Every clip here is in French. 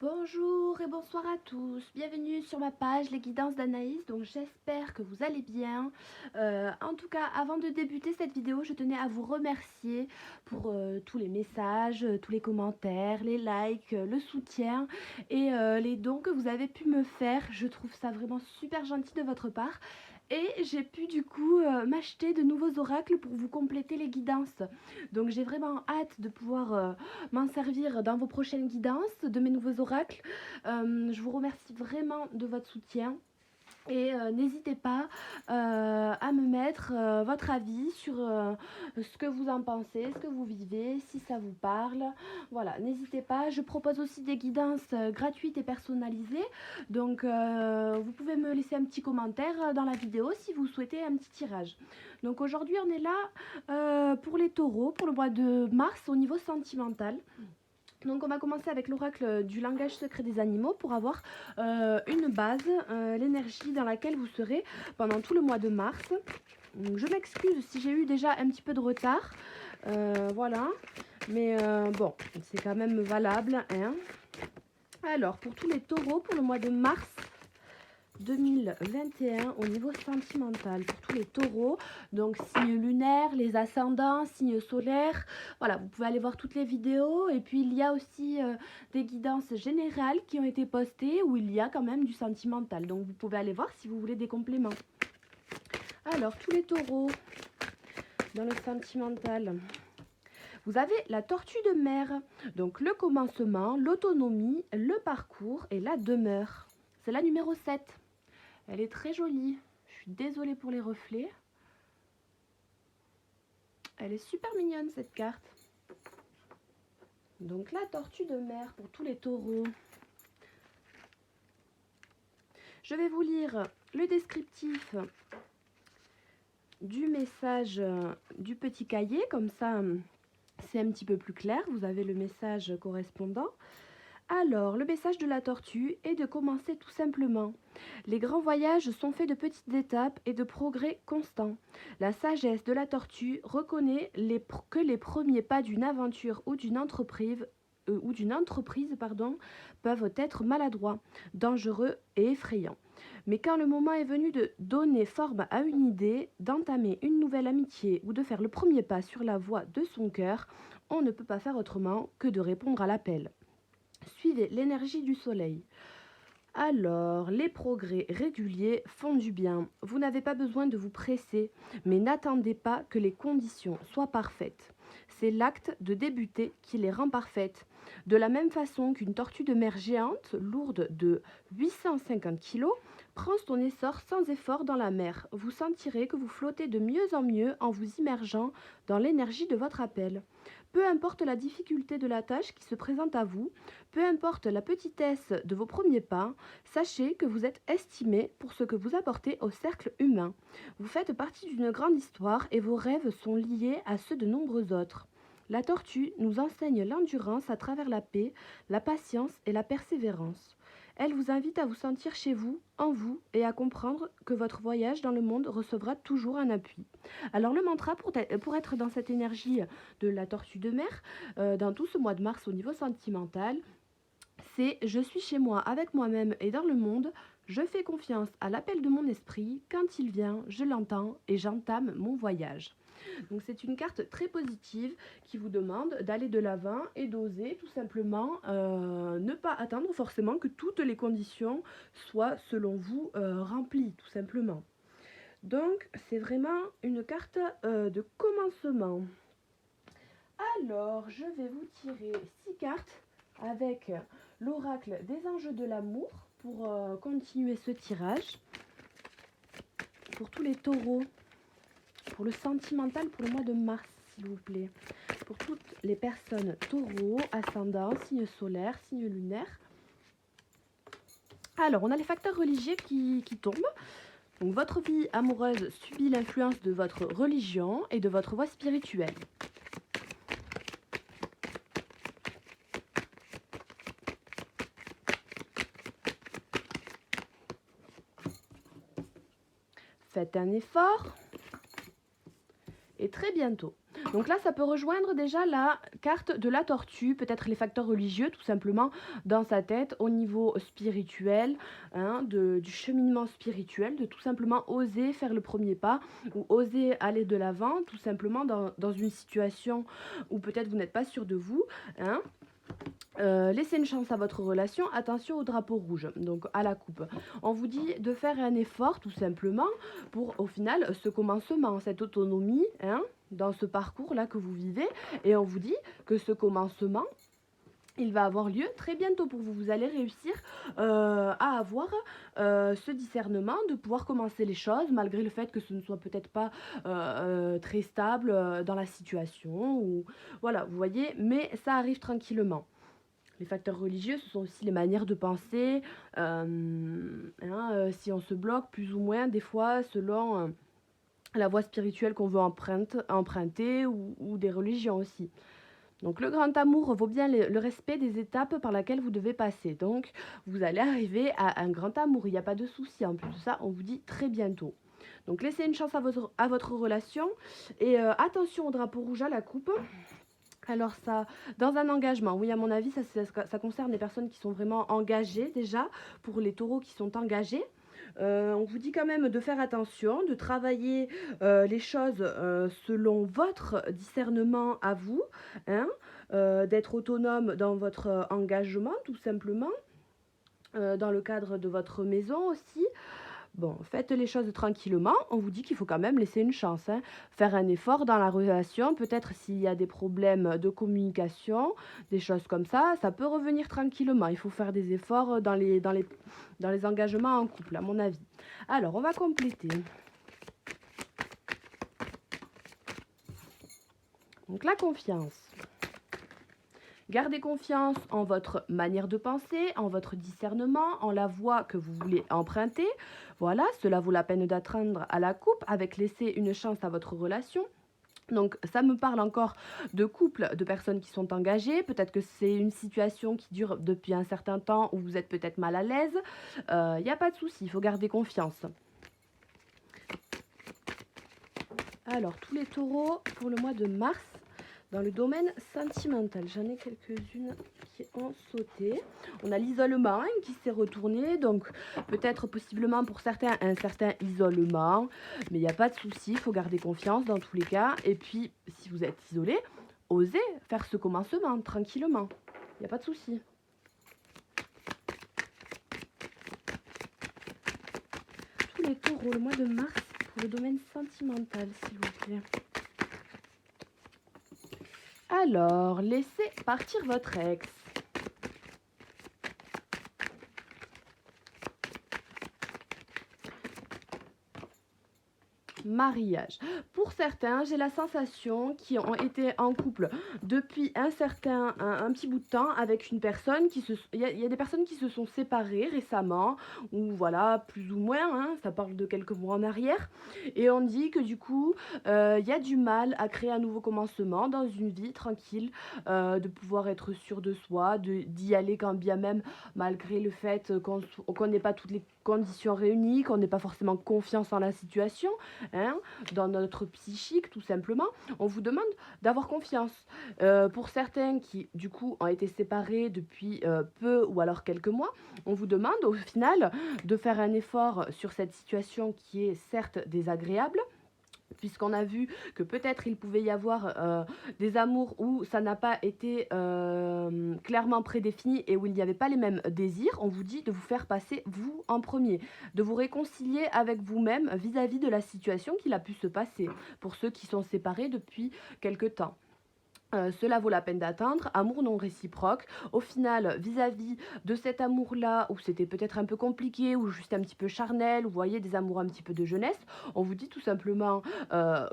Bonjour et bonsoir à tous, bienvenue sur ma page Les Guidances d'Anaïs, donc j'espère que vous allez bien. En tout cas, avant de débuter cette vidéo, je tenais à vous remercier pour tous les messages, tous les commentaires, les likes, le soutien et les dons que vous avez pu me faire. Je trouve ça vraiment super gentil de votre part. Et j'ai pu du coup m'acheter de nouveaux oracles pour vous compléter les guidances. Donc j'ai vraiment hâte de pouvoir m'en servir dans vos prochaines guidances, de mes nouveaux oracles. Je vous remercie vraiment de votre soutien. Et n'hésitez pas à me mettre votre avis sur ce que vous en pensez, ce que vous vivez, si ça vous parle. Voilà, n'hésitez pas. Je propose aussi des guidances gratuites et personnalisées. Donc, vous pouvez me laisser un petit commentaire dans la vidéo si vous souhaitez un petit tirage. Donc, aujourd'hui, on est là pour les taureaux, pour le mois de mars au niveau sentimental. Donc on va commencer avec l'oracle du langage secret des animaux pour avoir une base, l'énergie dans laquelle vous serez pendant tout le mois de mars. Donc, je m'excuse si j'ai eu déjà un petit peu de retard, voilà, mais bon, c'est quand même valable, hein. Alors pour tous les taureaux pour le mois de mars 2021 au niveau sentimental pour tous les taureaux, donc signe lunaire, les ascendants, signes solaires. Voilà, vous pouvez aller voir toutes les vidéos et puis il y a aussi des guidances générales qui ont été postées où il y a quand même du sentimental, donc vous pouvez aller voir si vous voulez des compléments. Alors tous les taureaux dans le sentimental, vous avez la tortue de mer, donc le commencement, l'autonomie, le parcours et la demeure. C'est la numéro 7. Elle est très jolie. Je suis désolée pour les reflets. Elle est super mignonne cette carte. Donc la tortue de mer pour tous les taureaux. Je vais vous lire le descriptif du message du petit cahier. Comme ça, c'est un petit peu plus clair. Vous avez le message correspondant. Alors, le message de la tortue est de commencer tout simplement. Les grands voyages sont faits de petites étapes et de progrès constants. La sagesse de la tortue reconnaît que les premiers pas d'une aventure ou d'une entreprise, peuvent être maladroits, dangereux et effrayants. Mais quand le moment est venu de donner forme à une idée, d'entamer une nouvelle amitié ou de faire le premier pas sur la voie de son cœur, on ne peut pas faire autrement que de répondre à l'appel. Suivez l'énergie du soleil. Alors, les progrès réguliers font du bien. Vous n'avez pas besoin de vous presser, mais n'attendez pas que les conditions soient parfaites. C'est l'acte de débuter qui les rend parfaites. De la même façon qu'une tortue de mer géante, lourde de 850 kg, prend son essor sans effort dans la mer. Vous sentirez que vous flottez de mieux en mieux en vous immergeant dans l'énergie de votre appel. Peu importe la difficulté de la tâche qui se présente à vous, peu importe la petitesse de vos premiers pas, sachez que vous êtes estimé pour ce que vous apportez au cercle humain. Vous faites partie d'une grande histoire et vos rêves sont liés à ceux de nombreux autres. La tortue nous enseigne l'endurance à travers la paix, la patience et la persévérance. Elle vous invite à vous sentir chez vous, en vous, et à comprendre que votre voyage dans le monde recevra toujours un appui. Alors le mantra pour être dans cette énergie de la tortue de mer, dans tout ce mois de mars au niveau sentimental, c'est je suis chez moi avec moi-même et dans le monde, je fais confiance à l'appel de mon esprit, quand il vient, je l'entends et j'entame mon voyage. Donc c'est une carte très positive qui vous demande d'aller de l'avant et d'oser tout simplement ne pas attendre forcément que toutes les conditions soient selon vous remplies tout simplement. Donc c'est vraiment une carte de commencement. Alors je vais vous tirer 6 cartes avec l'oracle des anges de l'amour pour continuer ce tirage. Pour tous les taureaux, pour le sentimental pour le mois de mars, s'il vous plaît. Pour toutes les personnes taureaux, ascendant, signe solaire, signe lunaire. Alors, on a les facteurs religieux qui tombent. Donc, votre vie amoureuse subit l'influence de votre religion et de votre voie spirituelle. Faites un effort. Et très bientôt. Donc là, ça peut rejoindre déjà la carte de la tortue, peut-être les facteurs religieux tout simplement dans sa tête au niveau spirituel, hein, du cheminement spirituel, de tout simplement oser faire le premier pas ou oser aller de l'avant, tout simplement dans une situation où peut-être vous n'êtes pas sûr de vous, hein. Laissez une chance à votre relation, attention au drapeau rouge, donc à la coupe. On vous dit de faire un effort tout simplement pour au final ce commencement, cette autonomie, hein, dans ce parcours-là que vous vivez. Et on vous dit que ce commencement, il va avoir lieu très bientôt pour vous. Vous allez réussir à avoir ce discernement de pouvoir commencer les choses malgré le fait que ce ne soit peut-être pas très stable dans la situation. Ou, voilà, vous voyez, mais ça arrive tranquillement. Les facteurs religieux, ce sont aussi les manières de penser, si on se bloque plus ou moins des fois selon la voie spirituelle qu'on veut emprunter ou des religions aussi. Donc le grand amour vaut bien le respect des étapes par lesquelles vous devez passer. Donc vous allez arriver à un grand amour, il n'y a pas de souci. En plus de ça, on vous dit très bientôt. Donc laissez une chance à votre relation et attention au drapeau rouge à la coupe. Alors ça, dans un engagement, oui à mon avis, ça concerne les personnes qui sont vraiment engagées déjà, pour les taureaux qui sont engagés. On vous dit quand même de faire attention, de travailler les choses selon votre discernement à vous, hein, d'être autonome dans votre engagement tout simplement, dans le cadre de votre maison aussi. Bon, faites les choses tranquillement. On vous dit qu'il faut quand même laisser une chance, hein. Faire un effort dans la relation. Peut-être s'il y a des problèmes de communication, des choses comme ça peut revenir tranquillement. Il faut faire des efforts dans les engagements en couple, à mon avis. Alors, on va compléter. Donc, la confiance. Gardez confiance en votre manière de penser, en votre discernement, en la voie que vous voulez emprunter. Voilà, cela vaut la peine d'atteindre à la coupe avec laisser une chance à votre relation. Donc ça me parle encore de couples, de personnes qui sont engagées. Peut-être que c'est une situation qui dure depuis un certain temps où vous êtes peut-être mal à l'aise. Il n'y a pas de souci, il faut garder confiance. Alors, tous les taureaux pour le mois de mars. Dans le domaine sentimental, j'en ai quelques-unes qui ont sauté. On a l'isolement qui s'est retourné, donc peut-être possiblement pour certains un certain isolement, mais il n'y a pas de souci, il faut garder confiance dans tous les cas. Et puis, si vous êtes isolé, osez faire ce commencement tranquillement, il n'y a pas de souci. Tous les taureaux, le mois de mars pour le domaine sentimental, s'il vous plaît. Alors, laissez partir votre ex. Mariage. Pour certains, j'ai la sensation qu'ils ont été en couple depuis un petit bout de temps avec une personne il y a des personnes qui se sont séparées récemment, ou voilà, plus ou moins, hein, ça parle de quelques mois en arrière, et on dit que du coup, il y a du mal à créer un nouveau commencement dans une vie tranquille, de pouvoir être sûr de soi, d'y aller quand bien même, malgré le fait qu'on n'ait pas toutes les conditions réunies, qu'on n'ait pas forcément confiance en la situation, hein, dans notre psychique tout simplement. On vous demande d'avoir confiance. Pour certains qui du coup ont été séparés depuis peu ou alors quelques mois, on vous demande au final de faire un effort sur cette situation qui est certes désagréable, puisqu'on a vu que peut-être il pouvait y avoir des amours où ça n'a pas été clairement prédéfini et où il n'y avait pas les mêmes désirs. On vous dit de vous faire passer vous en premier, de vous réconcilier avec vous-même vis-à-vis de la situation qu'il a pu se passer pour ceux qui sont séparés depuis quelque temps. Cela vaut la peine d'attendre, amour non réciproque. Au final, vis-à-vis de cet amour-là, où c'était peut-être un peu compliqué, ou juste un petit peu charnel, vous voyez, des amours un petit peu de jeunesse, on vous dit tout simplement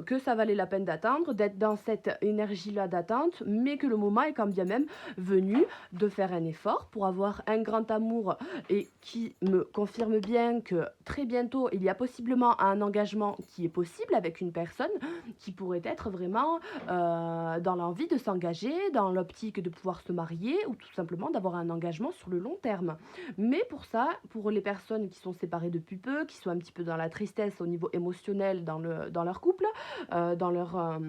que ça valait la peine d'attendre, d'être dans cette énergie-là d'attente, mais que le moment est quand bien même venu de faire un effort pour avoir un grand amour et qui me confirme bien que très bientôt, il y a possiblement un engagement qui est possible avec une personne qui pourrait être vraiment dans l'envie de s'engager, dans l'optique de pouvoir se marier ou tout simplement d'avoir un engagement sur le long terme. Mais pour ça, pour les personnes qui sont séparées depuis peu, qui sont un petit peu dans la tristesse au niveau émotionnel dans leur couple, dans leur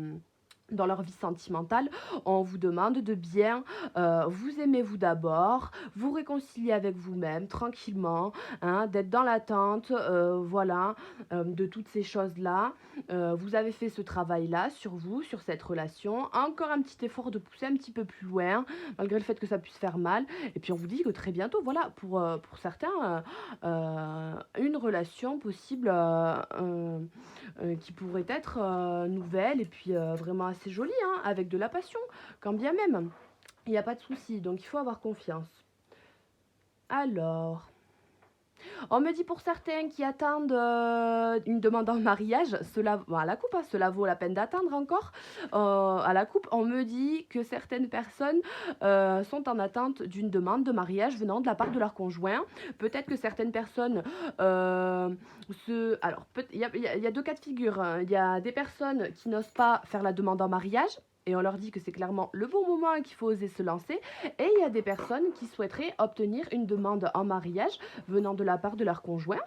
dans leur vie sentimentale, on vous demande de bien vous aimer vous d'abord, vous réconcilier avec vous-même tranquillement, hein, d'être dans l'attente, voilà, de toutes ces choses-là. Vous avez fait ce travail-là sur vous, sur cette relation. Encore un petit effort de pousser un petit peu plus loin, malgré le fait que ça puisse faire mal. Et puis on vous dit que très bientôt, voilà, pour certains, une relation possible qui pourrait être nouvelle et puis vraiment assez jolie, hein, avec de la passion, quand bien même. Il n'y a pas de souci, donc il faut avoir confiance. Alors, on me dit pour certains qui attendent une demande en mariage, cela, bon, à la coupe, hein, cela vaut la peine d'attendre encore. À la coupe, on me dit que certaines personnes sont en attente d'une demande de mariage venant de la part de leur conjoint. Peut-être que certaines personnes Alors, il y a deux cas de figure, hein. Il y a des personnes qui n'osent pas faire la demande en mariage. Et on leur dit que c'est clairement le bon moment et qu'il faut oser se lancer. Et il y a des personnes qui souhaiteraient obtenir une demande en mariage venant de la part de leur conjoint.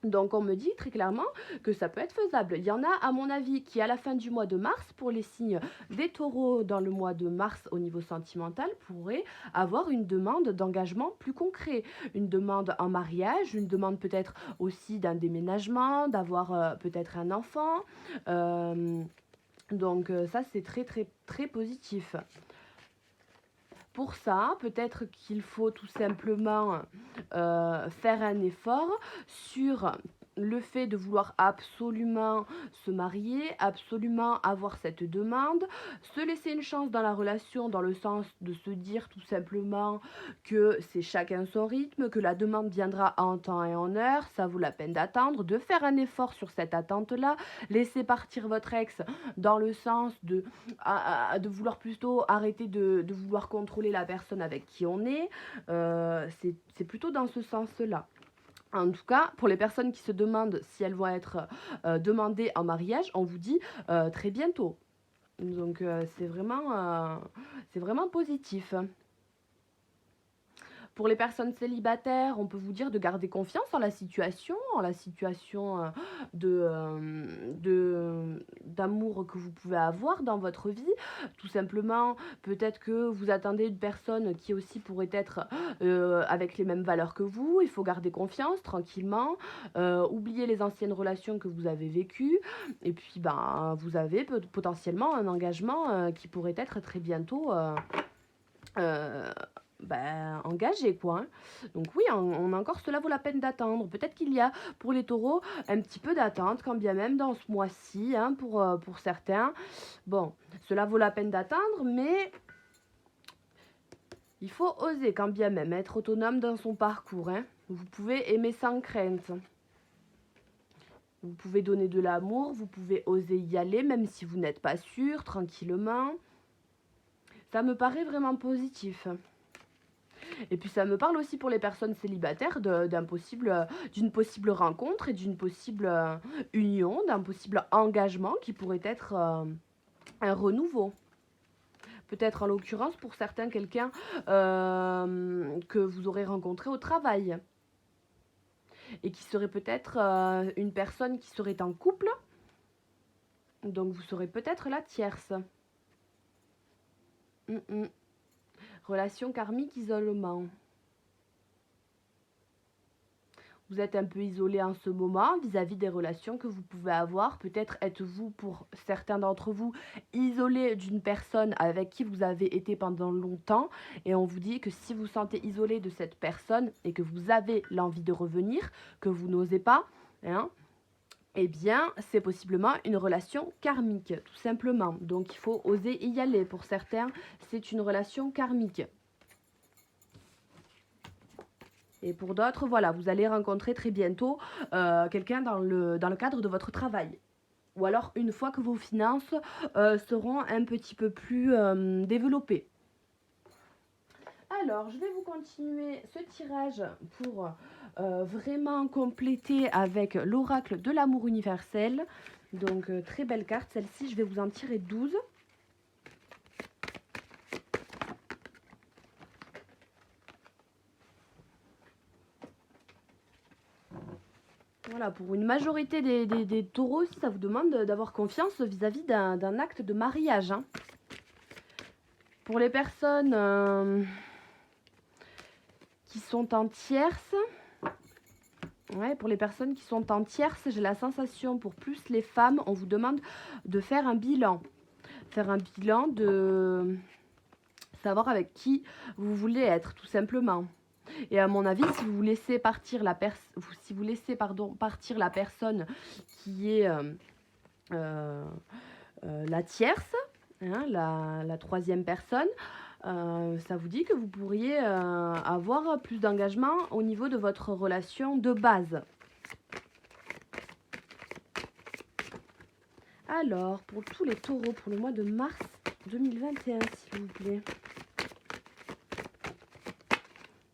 Donc on me dit très clairement que ça peut être faisable. Il y en a à mon avis qui à la fin du mois de mars, pour les signes des taureaux dans le mois de mars au niveau sentimental, pourraient avoir une demande d'engagement plus concret. Une demande en mariage, une demande peut-être aussi d'un déménagement, d'avoir peut-être un enfant. Euh, ça c'est très très très positif. Pour ça, peut-être qu'il faut tout simplement faire un effort sur le fait de vouloir absolument se marier, absolument avoir cette demande, se laisser une chance dans la relation dans le sens de se dire tout simplement que c'est chacun son rythme, que la demande viendra en temps et en heure, ça vaut la peine d'attendre, de faire un effort sur cette attente-là, laisser partir votre ex dans le sens de vouloir plutôt arrêter de vouloir contrôler la personne avec qui on est. C'est plutôt dans ce sens-là. En tout cas, pour les personnes qui se demandent si elles vont être demandées en mariage, on vous dit très bientôt. Donc c'est vraiment positif. Pour les personnes célibataires, on peut vous dire de garder confiance en la situation d'amour que vous pouvez avoir dans votre vie. Tout simplement, peut-être que vous attendez une personne qui aussi pourrait être avec les mêmes valeurs que vous. Il faut garder confiance tranquillement, oublier les anciennes relations que vous avez vécues. Et puis, ben, vous avez potentiellement un engagement qui pourrait être très bientôt euh, engagé quoi, hein. Donc oui, on a encore cela vaut la peine d'attendre. Peut-être qu'il y a pour les taureaux un petit peu d'attente, quand bien même dans ce mois-ci, hein, pour certains. Bon, cela vaut la peine d'attendre, mais il faut oser quand bien même être autonome dans son parcours, hein. Vous pouvez aimer sans crainte. Vous pouvez donner de l'amour, vous pouvez oser y aller, même si vous n'êtes pas sûr, tranquillement. Ça me paraît vraiment positif. Et puis ça me parle aussi pour les personnes célibataires d'une possible rencontre et d'une possible union, d'un possible engagement qui pourrait être un renouveau. Peut-être en l'occurrence pour certains quelqu'un que vous aurez rencontré au travail et qui serait peut-être une personne qui serait en couple. Donc vous serez peut-être la tierce. Relation karmique, isolement. Vous êtes un peu isolé en ce moment vis-à-vis des relations que vous pouvez avoir. Peut-être êtes-vous, pour certains d'entre vous, isolé d'une personne avec qui vous avez été pendant longtemps. Et on vous dit que si vous sentez isolé de cette personne et que vous avez l'envie de revenir, que vous n'osez pas, hein, eh bien, c'est possiblement une relation karmique, tout simplement. Donc, il faut oser y aller. Pour certains, c'est une relation karmique. Et pour d'autres, voilà, vous allez rencontrer très bientôt quelqu'un dans le cadre de votre travail. Ou alors une fois que vos finances seront un petit peu plus développées. Alors, je vais vous continuer ce tirage pour vraiment compléter avec l'oracle de l'amour universel. Donc, très belle carte, celle-ci, je vais vous en tirer 12. Voilà, pour une majorité des taureaux, ça vous demande d'avoir confiance vis-à-vis d'un acte de mariage, hein. Pour les personnes qui sont en tierce, ouais, pour les personnes qui sont en tierce, j'ai la sensation, pour plus les femmes, on vous demande de faire un bilan. Faire un bilan de savoir avec qui vous voulez être, tout simplement. Et à mon avis, si vous laissez partir si vous laissez partir la personne qui est euh, la tierce, hein, la troisième personne, ça vous dit que vous pourriez avoir plus d'engagement au niveau de votre relation de base. Alors, pour tous les taureaux, pour le mois de mars 2021, s'il vous plaît.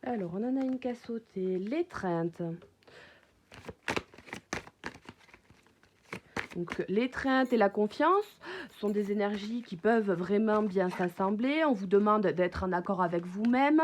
Alors, on en a une qu'à sauter. L'étreinte. Donc, l'étreinte et la confiance sont des énergies qui peuvent vraiment bien s'assembler. On vous demande d'être en accord avec vous-même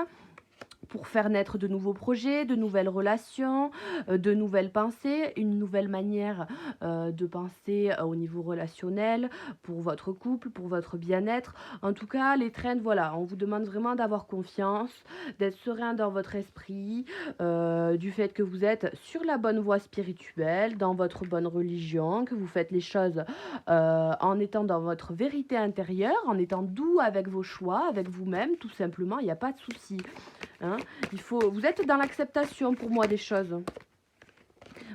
pour faire naître de nouveaux projets, de nouvelles relations, de nouvelles pensées, une nouvelle manière de penser au niveau relationnel, pour votre couple, pour votre bien-être. En tout cas, les trends, voilà, on vous demande vraiment d'avoir confiance, d'être serein dans votre esprit, du fait que vous êtes sur la bonne voie spirituelle, dans votre bonne religion, que vous faites les choses en étant dans votre vérité intérieure, en étant doux avec vos choix, avec vous-même, tout simplement, il n'y a pas de souci. Hein, vous êtes dans l'acceptation pour moi des choses,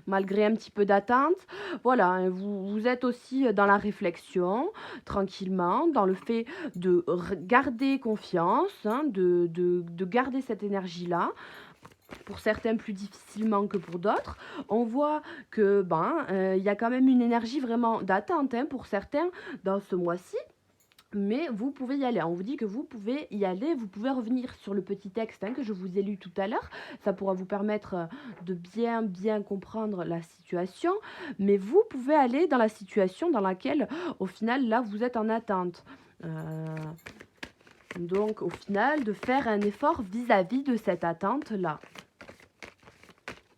malgré un petit peu d'attente. Voilà, hein, vous êtes aussi dans la réflexion, tranquillement, dans le fait de garder confiance, hein, de garder cette énergie-là. Pour certains plus difficilement que pour d'autres. On voit que y a quand même une énergie vraiment d'attente, hein, pour certains dans ce mois-ci. Mais vous pouvez y aller. On vous dit que vous pouvez y aller. Vous pouvez revenir sur le petit texte, hein, que je vous ai lu tout à l'heure. Ça pourra vous permettre de bien comprendre la situation. Mais vous pouvez aller dans la situation dans laquelle, au final, là, vous êtes en attente. Donc, au final, de faire un effort vis-à-vis de cette attente-là.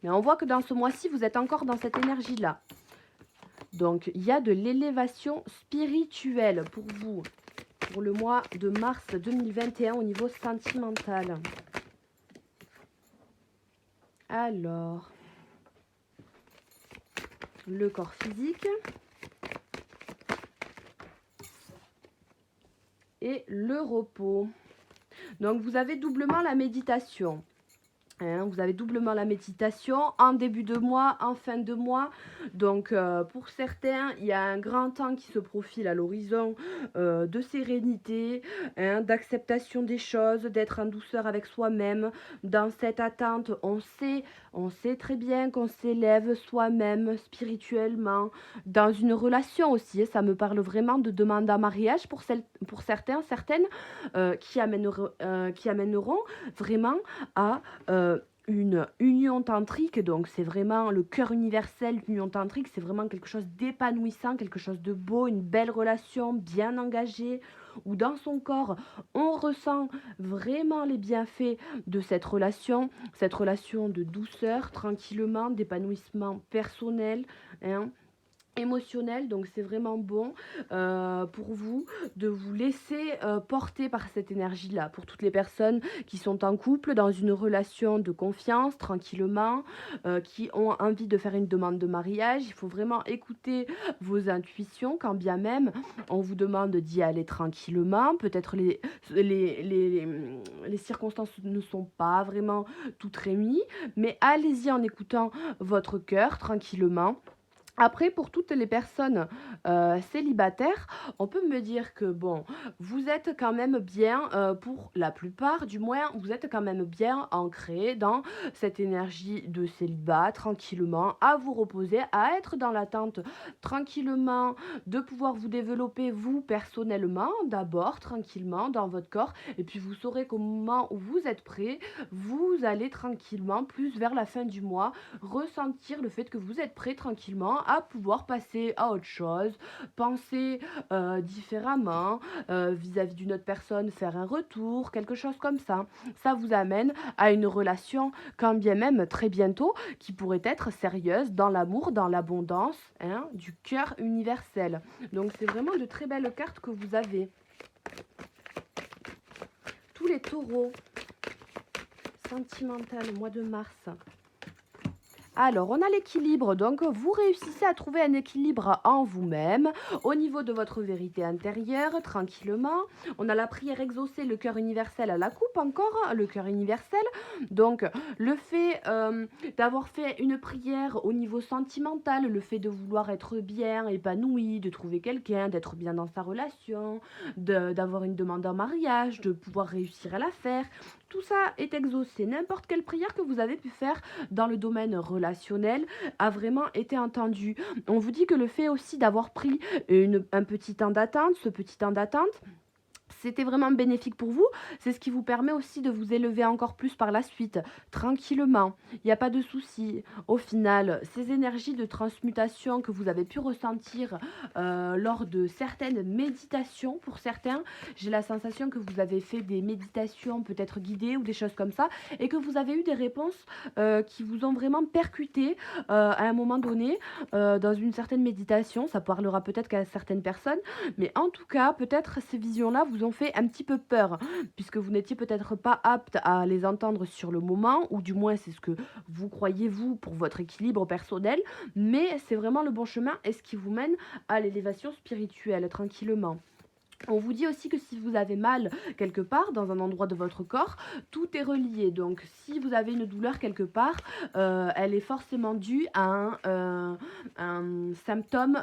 Mais on voit que dans ce mois-ci, vous êtes encore dans cette énergie-là. Donc, il y a de l'élévation spirituelle pour vous. Pour le mois de mars 2021 au niveau sentimental. Alors, le corps physique et le repos. Donc, vous avez doublement la méditation. Hein, vous avez doublement la méditation en début de mois, en fin de mois. Donc, pour certains, il y a un grand temps qui se profile à l'horizon de sérénité, hein, d'acceptation des choses, d'être en douceur avec soi-même. Dans cette attente, on sait très bien qu'on s'élève soi-même spirituellement. Dans une relation aussi, ça me parle vraiment de demande en mariage pour certains, certaines qui amèneront vraiment à une union tantrique. Donc c'est vraiment le cœur universel. L'union tantrique, c'est vraiment quelque chose d'épanouissant, quelque chose de beau, une belle relation bien engagée, où dans son corps on ressent vraiment les bienfaits de cette relation de douceur, tranquillement, d'épanouissement personnel, hein, émotionnel. Donc c'est vraiment bon pour vous de vous laisser porter par cette énergie là. Pour toutes les personnes qui sont en couple, dans une relation de confiance, tranquillement, qui ont envie de faire une demande de mariage, il faut vraiment écouter vos intuitions, quand bien même on vous demande d'y aller tranquillement. Peut-être les circonstances ne sont pas vraiment toutes réunies, mais allez-y en écoutant votre cœur tranquillement. Après, pour toutes les personnes célibataires, on peut me dire que bon, vous êtes quand même bien, pour la plupart, du moins, vous êtes quand même bien ancré dans cette énergie de célibat, tranquillement, à vous reposer, à être dans l'attente tranquillement, de pouvoir vous développer vous personnellement, d'abord, tranquillement, dans votre corps, et puis vous saurez qu'au moment où vous êtes prêt, vous allez tranquillement, plus vers la fin du mois, ressentir le fait que vous êtes prêt tranquillement à pouvoir passer à autre chose, penser différemment vis-à-vis d'une autre personne, faire un retour, quelque chose comme ça. Ça vous amène à une relation, quand bien même très bientôt, qui pourrait être sérieuse dans l'amour, dans l'abondance, hein, du cœur universel. Donc c'est vraiment de très belles cartes que vous avez. Tous les taureaux, sentimental, mois de mars. Alors, on a l'équilibre, donc vous réussissez à trouver un équilibre en vous-même, au niveau de votre vérité intérieure, tranquillement. On a la prière exaucée, le cœur universel à la coupe encore, le cœur universel. Donc, le fait d'avoir fait une prière au niveau sentimental, le fait de vouloir être bien, épanoui, de trouver quelqu'un, d'être bien dans sa relation, d'avoir une demande en mariage, de pouvoir réussir à la faire, tout ça est exaucé. N'importe quelle prière que vous avez pu faire dans le domaine relationnel a vraiment été entendu. On vous dit que le fait aussi d'avoir pris un petit temps d'attente, ce petit temps d'attente, c'était vraiment bénéfique pour vous. C'est ce qui vous permet aussi de vous élever encore plus par la suite, tranquillement. Il n'y a pas de souci. Au final, ces énergies de transmutation que vous avez pu ressentir lors de certaines méditations, pour certains, j'ai la sensation que vous avez fait des méditations peut-être guidées ou des choses comme ça, et que vous avez eu des réponses qui vous ont vraiment percuté à un moment donné dans une certaine méditation. Ça parlera peut-être qu'à certaines personnes, mais en tout cas, peut-être ces visions-là vous ont fait un petit peu peur, puisque vous n'étiez peut-être pas apte à les entendre sur le moment, ou du moins c'est ce que vous croyez vous pour votre équilibre personnel, mais c'est vraiment le bon chemin et ce qui vous mène à l'élévation spirituelle tranquillement. On vous dit aussi que si vous avez mal quelque part, dans un endroit de votre corps, tout est relié. Donc si vous avez une douleur quelque part, elle est forcément due à un symptôme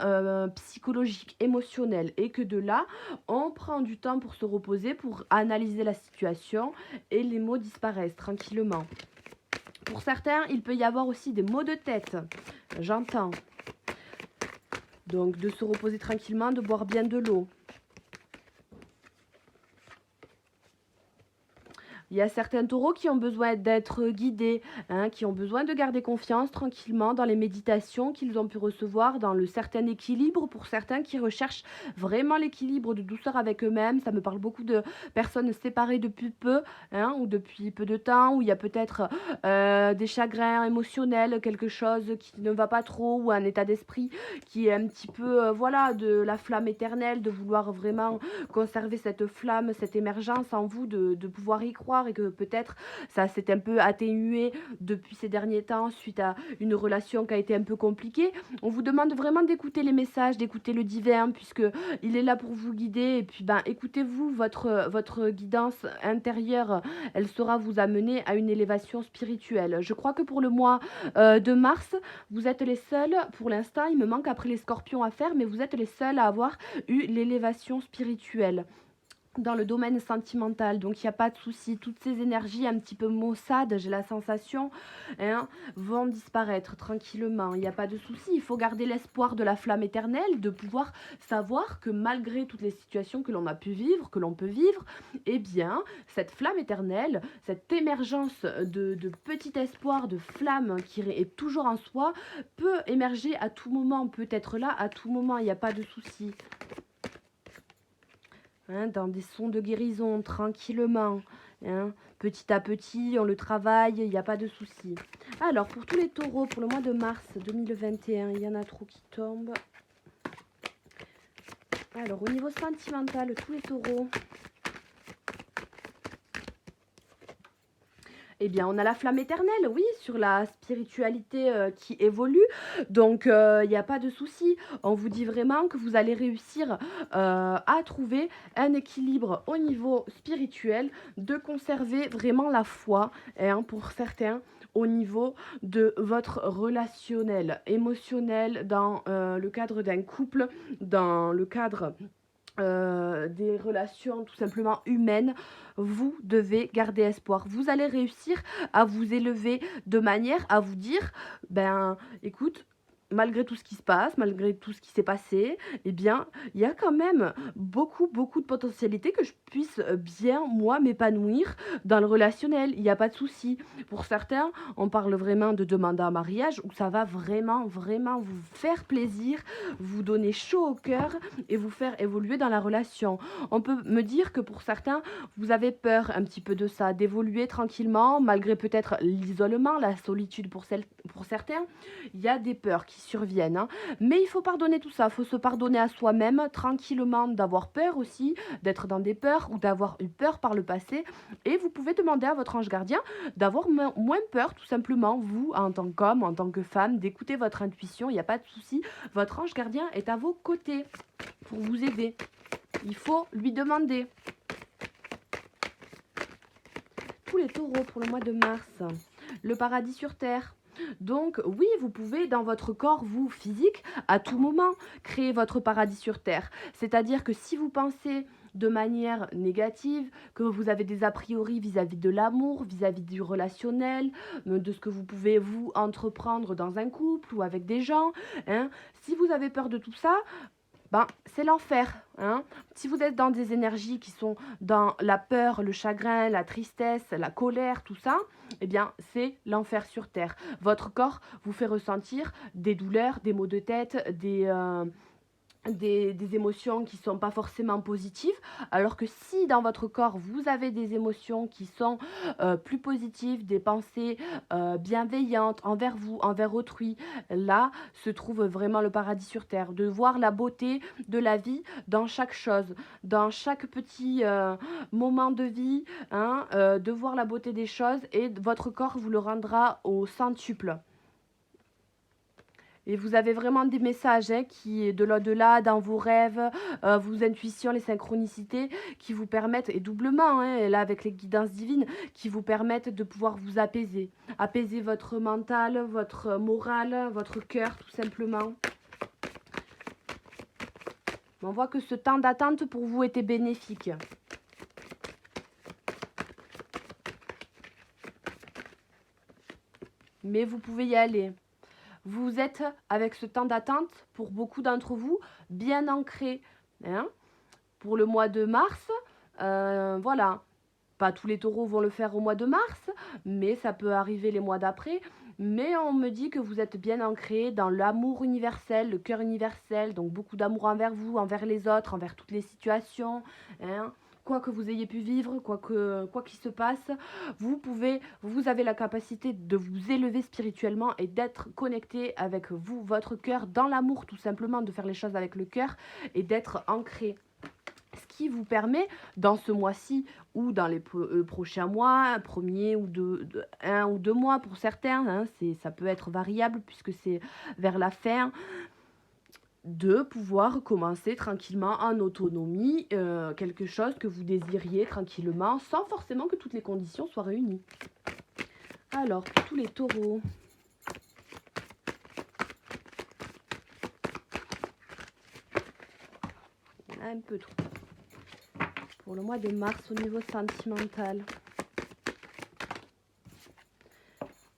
psychologique, émotionnel. Et que de là, on prend du temps pour se reposer, pour analyser la situation et les maux disparaissent tranquillement. Pour certains, il peut y avoir aussi des maux de tête. J'entends. Donc de se reposer tranquillement, de boire bien de l'eau. Il y a certains taureaux qui ont besoin d'être guidés, hein, qui ont besoin de garder confiance tranquillement dans les méditations qu'ils ont pu recevoir, dans le certain équilibre pour certains qui recherchent vraiment l'équilibre de douceur avec eux-mêmes. Ça me parle beaucoup de personnes séparées depuis peu, hein, ou depuis peu de temps, où il y a peut-être des chagrins émotionnels, quelque chose qui ne va pas trop, ou un état d'esprit qui est un petit peu, voilà, de la flamme éternelle, de vouloir vraiment conserver cette flamme, cette émergence en vous, de pouvoir y croire, et que peut-être ça s'est un peu atténué depuis ces derniers temps suite à une relation qui a été un peu compliquée. On vous demande vraiment d'écouter les messages, d'écouter le divin, puisque il est là pour vous guider. Et puis écoutez-vous, votre guidance intérieure, elle saura vous amener à une élévation spirituelle. Je crois que pour le mois de mars, vous êtes les seuls, pour l'instant, il me manque après les scorpions à faire, mais vous êtes les seuls à avoir eu l'élévation spirituelle dans le domaine sentimental. Donc il n'y a pas de souci, toutes ces énergies un petit peu maussades, j'ai la sensation, hein, vont disparaître tranquillement. Il n'y a pas de souci, il faut garder l'espoir de la flamme éternelle, de pouvoir savoir que malgré toutes les situations que l'on a pu vivre, que l'on peut vivre, eh bien cette flamme éternelle, cette émergence de petit espoir, de flamme qui est toujours en soi, peut émerger à tout moment, peut être là à tout moment, il n'y a pas de souci. Hein, dans des sons de guérison, tranquillement, hein, petit à petit, on le travaille, il n'y a pas de souci. Alors, pour tous les taureaux, pour le mois de mars 2021, il y en a trop qui tombent. Alors, au niveau sentimental, tous les taureaux. Eh bien, on a la flamme éternelle, oui, sur la spiritualité qui évolue. Donc, il n'y a pas de souci. On vous dit vraiment que vous allez réussir à trouver un équilibre au niveau spirituel, de conserver vraiment la foi, hein, pour certains, au niveau de votre relationnel, émotionnel, dans le cadre d'un couple, dans le cadre des relations tout simplement humaines. Vous devez garder espoir. Vous allez réussir à vous élever de manière à vous dire, ben écoute, malgré tout ce qui se passe, malgré tout ce qui s'est passé, eh bien, il y a quand même beaucoup, beaucoup de potentialités que je puisse bien, moi, m'épanouir dans le relationnel. Il y a pas de souci. Pour certains, on parle vraiment de demander un mariage où ça va vraiment, vraiment vous faire plaisir, vous donner chaud au cœur et vous faire évoluer dans la relation. On peut me dire que pour certains, vous avez peur un petit peu de ça, d'évoluer tranquillement, malgré peut-être l'isolement, la solitude pour certains. Il y a des peurs qui surviennent, hein. Mais il faut pardonner tout ça, il faut se pardonner à soi-même tranquillement d'avoir peur aussi, d'être dans des peurs ou d'avoir eu peur par le passé. Et vous pouvez demander à votre ange gardien d'avoir moins peur, tout simplement, vous, en tant qu'homme, en tant que femme, d'écouter votre intuition, il n'y a pas de souci. Votre ange gardien est à vos côtés pour vous aider. Il faut lui demander. Tous les taureaux pour le mois de mars. Le paradis sur terre. Donc oui, vous pouvez dans votre corps, vous, physique, à tout moment, créer votre paradis sur terre. C'est-à-dire que si vous pensez de manière négative, que vous avez des a priori vis-à-vis de l'amour, vis-à-vis du relationnel, de ce que vous pouvez vous entreprendre dans un couple ou avec des gens, hein, si vous avez peur de tout ça, ben, c'est l'enfer, hein. Si vous êtes dans des énergies qui sont dans la peur, le chagrin, la tristesse, la colère, tout ça, eh bien, c'est l'enfer sur terre. Votre corps vous fait ressentir des douleurs, des maux de tête, des émotions qui ne sont pas forcément positives, alors que si dans votre corps vous avez des émotions qui sont plus positives, des pensées bienveillantes envers vous, envers autrui, là se trouve vraiment le paradis sur terre, de voir la beauté de la vie dans chaque chose, dans chaque petit moment de vie, hein, de voir la beauté des choses et votre corps vous le rendra au centuple. Et vous avez vraiment des messages hein, qui, de l'au-delà, dans vos rêves, vos intuitions, les synchronicités, qui vous permettent, et doublement, hein, là avec les guidances divines, qui vous permettent de pouvoir vous apaiser. Apaiser votre mental, votre morale, votre cœur, tout simplement. On voit que ce temps d'attente pour vous était bénéfique. Mais vous pouvez y aller. Vous êtes, avec ce temps d'attente, pour beaucoup d'entre vous, bien ancré. Hein. Pour le mois de mars, voilà. Pas tous les taureaux vont le faire au mois de mars, mais ça peut arriver les mois d'après. Mais on me dit que vous êtes bien ancré dans l'amour universel, le cœur universel, donc beaucoup d'amour envers vous, envers les autres, envers toutes les situations. Hein. Quoi que vous ayez pu vivre, quoi qu'il se passe, vous avez la capacité de vous élever spirituellement et d'être connecté avec vous, votre cœur, dans l'amour tout simplement, de faire les choses avec le cœur et d'être ancré. Ce qui vous permet, dans ce mois-ci ou dans les prochains mois, un premier ou un ou deux mois pour certains, hein, ça peut être variable puisque c'est vers la fin, de pouvoir commencer tranquillement en autonomie, quelque chose que vous désiriez tranquillement, sans forcément que toutes les conditions soient réunies. Alors, pour tous les taureaux, un peu trop. Pour le mois de mars au niveau sentimental,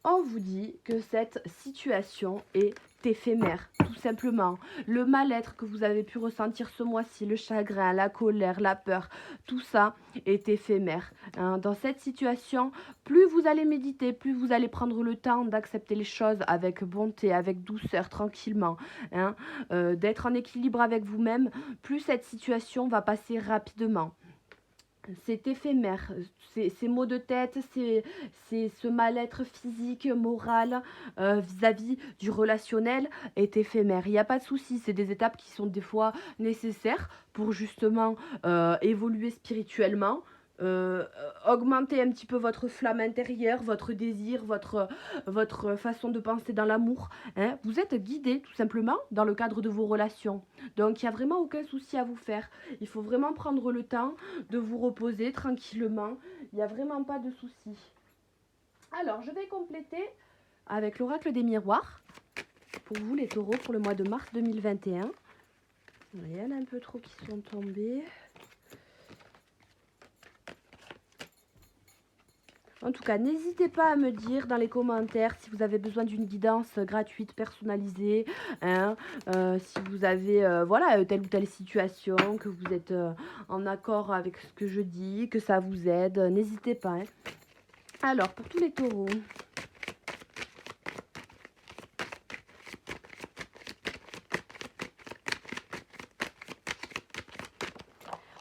on vous dit que cette situation est éphémère, tout simplement. Le mal-être que vous avez pu ressentir ce mois-ci, le chagrin, la colère, la peur, tout ça est éphémère. Hein. Dans cette situation, plus vous allez méditer, plus vous allez prendre le temps d'accepter les choses avec bonté, avec douceur, tranquillement, hein, d'être en équilibre avec vous-même, plus cette situation va passer rapidement. C'est éphémère, ces maux de tête, c'est ce mal-être physique, moral, vis-à-vis du relationnel est éphémère. Il n'y a pas de souci, c'est des étapes qui sont des fois nécessaires pour justement évoluer spirituellement. Augmenter un petit peu votre flamme intérieure, votre désir, votre façon de penser dans l'amour. Hein. Vous êtes guidé tout simplement dans le cadre de vos relations. Donc il n'y a vraiment aucun souci à vous faire. Il faut vraiment prendre le temps de vous reposer tranquillement. Il n'y a vraiment pas de souci. Alors je vais compléter avec l'oracle des miroirs. Pour vous les taureaux pour le mois de mars 2021. Il y en a un peu trop qui sont tombés. En tout cas, n'hésitez pas à me dire dans les commentaires si vous avez besoin d'une guidance gratuite, personnalisée, hein, si vous avez voilà, telle ou telle situation, que vous êtes en accord avec ce que je dis, que ça vous aide, n'hésitez pas, hein. Alors, pour tous les taureaux,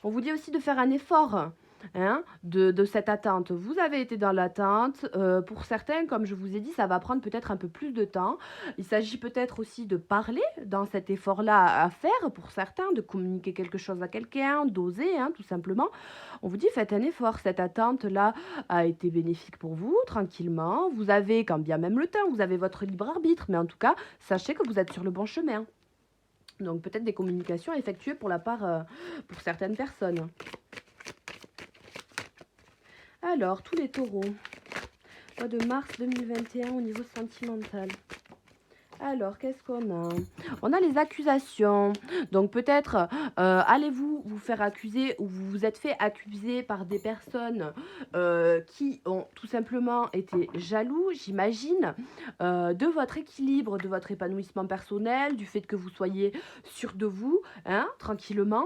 on vous dit aussi de faire un effort, hein, de cette attente. Vous avez été dans l'attente. Pour certains, comme je vous ai dit, ça va prendre peut-être un peu plus de temps. Il s'agit peut-être aussi de parler dans cet effort-là à faire pour certains, de communiquer quelque chose à quelqu'un, d'oser, hein, tout simplement. On vous dit, faites un effort. Cette attente-là a été bénéfique pour vous, tranquillement. Vous avez, quand bien même le temps, vous avez votre libre arbitre, mais en tout cas, sachez que vous êtes sur le bon chemin. Donc peut-être des communications effectuées pour la part, pour certaines personnes. Alors, tous les taureaux, mois de mars 2021 au niveau sentimental. Alors, qu'est-ce qu'on a? On a les accusations. Donc peut-être allez-vous vous faire accuser ou vous vous êtes fait accuser par des personnes qui ont tout simplement été jaloux, j'imagine, de votre équilibre, de votre épanouissement personnel, du fait que vous soyez sûr de vous, hein, tranquillement.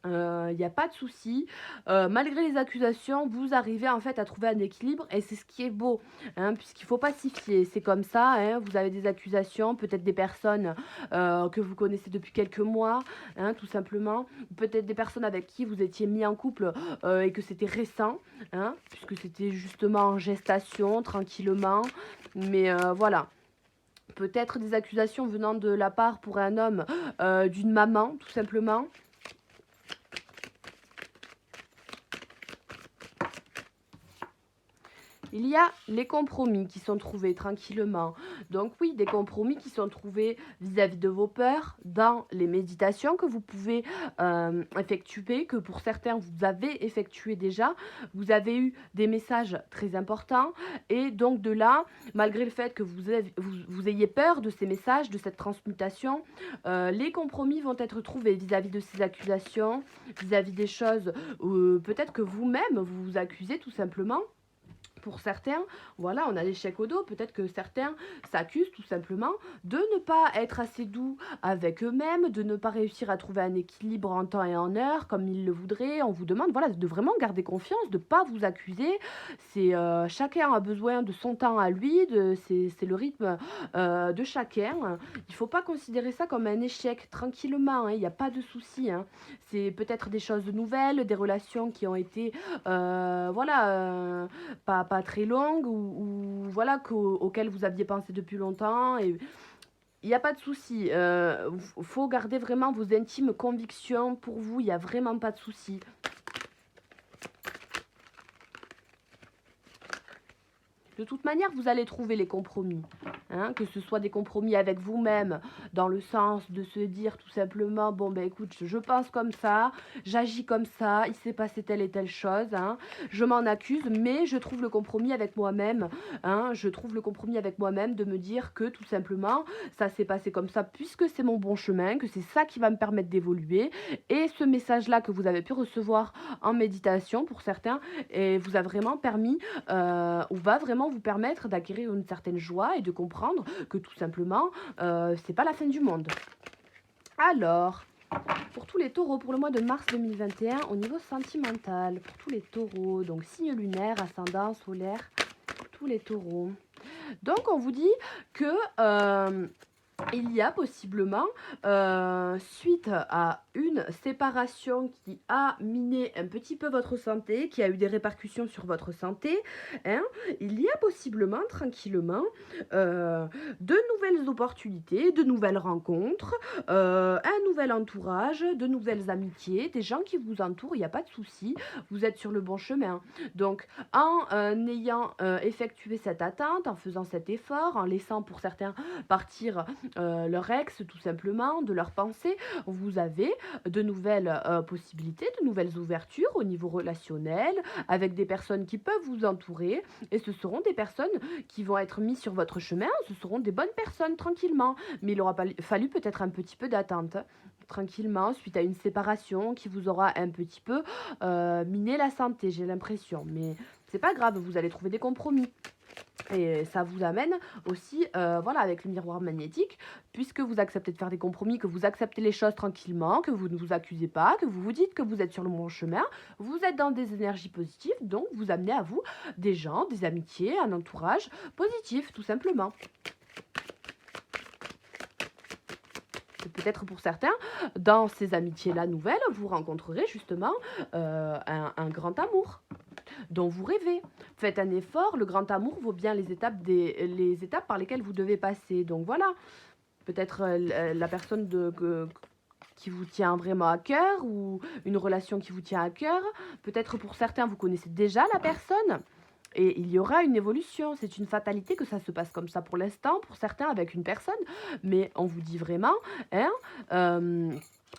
Il y a pas de souci. Malgré les accusations, vous arrivez en fait à trouver un équilibre et c'est ce qui est beau, hein, puisqu'il faut pas s'y fier. C'est comme ça, hein, vous avez des accusations, peut-être des personnes que vous connaissez depuis quelques mois, hein, tout simplement. Peut-être des personnes avec qui vous étiez mis en couple et que c'était récent, hein, puisque c'était justement en gestation, tranquillement. Mais voilà. Peut-être des accusations venant de la part pour un homme d'une maman, tout simplement. Il y a les compromis qui sont trouvés tranquillement. Donc oui, des compromis qui sont trouvés vis-à-vis de vos peurs dans les méditations que vous pouvez effectuer, que pour certains vous avez effectué déjà. Vous avez eu des messages très importants et donc de là, malgré le fait que vous ayez peur de ces messages, de cette transmutation, les compromis vont être trouvés vis-à-vis de ces accusations, vis-à-vis des choses peut-être que vous-même vous vous accusez tout simplement. Pour certains, voilà, on a l'échec au dos. Peut-être que certains s'accusent tout simplement de ne pas être assez doux avec eux-mêmes, de ne pas réussir à trouver un équilibre en temps et en heure comme ils le voudraient. On vous demande, voilà, de vraiment garder confiance, de ne pas vous accuser. C'est chacun a besoin de son temps à lui, c'est le rythme de chacun. Il ne faut pas considérer ça comme un échec tranquillement, hein, il n'y a pas de souci, hein. C'est peut-être des choses nouvelles, des relations qui ont été, voilà, pas très longue ou voilà auquel vous aviez pensé depuis longtemps et il n'y a pas de souci. Faut garder vraiment vos intimes convictions pour vous, il n'y a vraiment pas de souci. De toute manière, vous allez trouver les compromis, hein, que ce soit des compromis avec vous-même, dans le sens de se dire tout simplement, bon ben écoute, je pense comme ça, j'agis comme ça, il s'est passé telle et telle chose, hein, je m'en accuse, mais je trouve le compromis avec moi-même, hein, je trouve le compromis avec moi-même de me dire que tout simplement, ça s'est passé comme ça, puisque c'est mon bon chemin, que c'est ça qui va me permettre d'évoluer, et ce message-là que vous avez pu recevoir en méditation pour certains, et vous a vraiment permis, ou va vraiment vous permettre d'acquérir une certaine joie et de comprendre que tout simplement, c'est pas la fin du monde. Alors, pour tous les taureaux, pour le mois de mars 2021, au niveau sentimental, pour tous les taureaux, donc signe lunaire, ascendant, solaire, tous les taureaux. Donc, on vous dit que il y a possiblement, suite à une séparation qui a miné un petit peu votre santé, qui a eu des répercussions sur votre santé, hein, il y a possiblement, tranquillement, de nouvelles opportunités, de nouvelles rencontres, un nouvel entourage, de nouvelles amitiés, des gens qui vous entourent, il n'y a pas de souci, vous êtes sur le bon chemin. Donc, en ayant effectué cette attente, en faisant cet effort, en laissant pour certains partir leur ex tout simplement, de leurs pensées, vous avez de nouvelles possibilités, de nouvelles ouvertures au niveau relationnel, avec des personnes qui peuvent vous entourer, et ce seront des personnes qui vont être mises sur votre chemin, ce seront des bonnes personnes tranquillement, mais il aura fallu peut-être un petit peu d'attente tranquillement suite à une séparation qui vous aura un petit peu miné la santé, j'ai l'impression, mais C'est pas grave, vous allez trouver des compromis. Et ça vous amène aussi, voilà, avec le miroir magnétique, puisque vous acceptez de faire des compromis, que vous acceptez les choses tranquillement, que vous ne vous accusez pas, que vous vous dites que vous êtes sur le bon chemin, vous êtes dans des énergies positives, donc vous amenez à vous des gens, des amitiés, un entourage positif, tout simplement. Et peut-être pour certains, dans ces amitiés-là nouvelles, vous rencontrerez justement un grand amour dont vous rêvez. Faites un effort, le grand amour vaut bien les étapes par lesquelles vous devez passer. Donc voilà, peut-être la personne qui vous tient vraiment à cœur ou une relation qui vous tient à cœur. Peut-être pour certains, vous connaissez déjà la personne. Et il y aura une évolution. C'est une fatalité que ça se passe comme ça pour l'instant, pour certains avec une personne. Mais on vous dit vraiment, hein, euh,